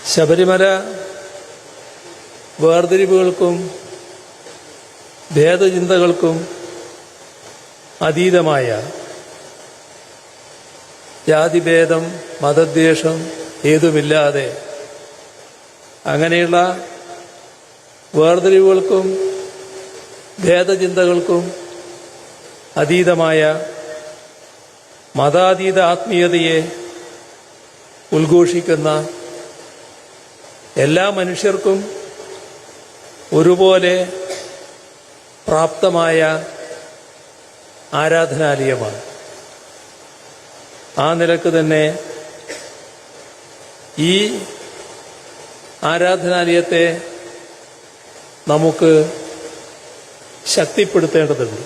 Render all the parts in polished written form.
ശബരിമല വേർതിരിവുകൾക്കും ഭേദചിന്തകൾക്കും അതീതമായ ജാതിഭേദം മതദ്വേഷം ഏതുമില്ലാതെ അങ്ങനെയുള്ള വേർതിരിവുകൾക്കും ഭേദചിന്തകൾക്കും അതീതമായ മതാതീത ആത്മീയതയെ ഉദ്ഘോഷിക്കുന്ന എല്ലാ മനുഷ്യർക്കും ഒരുപോലെ പ്രാപ്തമായ ആരാധനാലയമാണ്. ആ നിലക്ക് തന്നെ ഈ ആരാധനാലയത്തെ നമുക്ക് ശക്തിപ്പെടുത്തേണ്ടതുണ്ട്.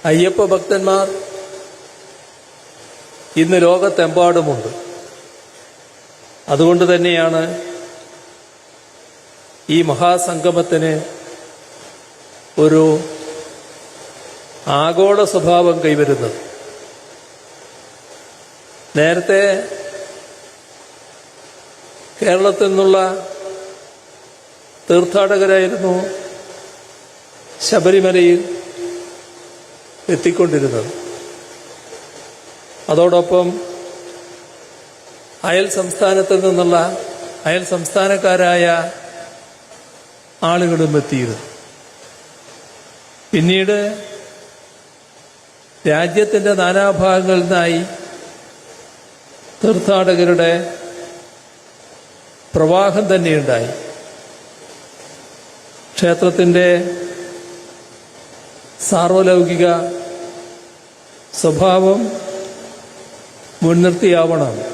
അയ്യപ്പ ഭക്തന്മാർ ഇന്ന് ലോകത്തെമ്പാടുമുണ്ട്. അതുകൊണ്ട് തന്നെയാണ് ഈ മഹാസംഗമത്തിന് ഒരു ആഗോള സ്വഭാവം കൈവരുന്നത്. നേരത്തെ കേരളത്തിൽ നിന്നുള്ള തീർത്ഥാടകരായിരുന്നു ശബരിമലയിൽ എത്തിക്കൊണ്ടിരുന്നത്. അതോടൊപ്പം അയൽ സംസ്ഥാനത്തിൽ നിന്നുള്ള അയൽ സംസ്ഥാനക്കാരായ ആളുകളും എത്തിയിരുന്നു. പിന്നീട് രാജ്യത്തിന്റെ നാനാഭാഗങ്ങളിൽ നിന്നായി തീർത്ഥാടകരുടെ പ്രവാഹം തന്നെയുണ്ടായി. ക്ഷേത്രത്തിന്റെ സാർവലൗകിക സ്വഭാവം മുൻനിർത്തിയാവണം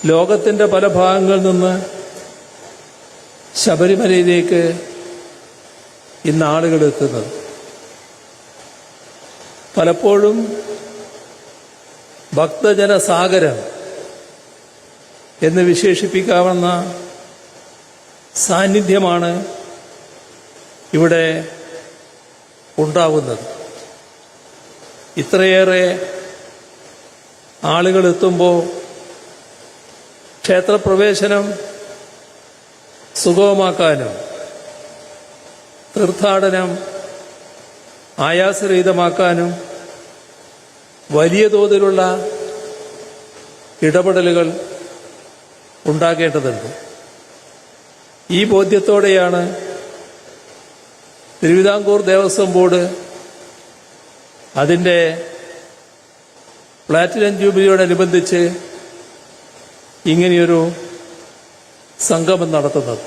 ലോകത്തിന്റെ പല ഭാഗങ്ങളിൽ നിന്ന് ശബരിമലയിലേക്ക് ഇന്ന് ആളുകൾ എത്തുന്നത്. പലപ്പോഴും ഭക്തജനസാഗരം എന്ന് വിശേഷിപ്പിക്കാവുന്ന സാന്നിധ്യമാണ് ഇവിടെ ഉണ്ടാവുന്നത്. ഇത്രയേറെ ആളുകൾ എത്തുമ്പോൾ ക്ഷേത്രപ്രവേശനം സുഗമമാക്കാനും തീർത്ഥാടനം ആയാസരഹിതമാക്കാനും വലിയ തോതിലുള്ള ഇടപെടലുകൾ ഉണ്ടാകേണ്ടതുണ്ട്. ഈ ബോധ്യത്തോടെയാണ് തിരുവിതാംകൂർ ദേവസ്വം ബോർഡ് അതിന്റെ പ്ലാറ്റിനം ജൂബിലിയോടനുബന്ധിച്ച് ഇങ്ങനെയൊരു സംഗമം നടത്തുന്നത്.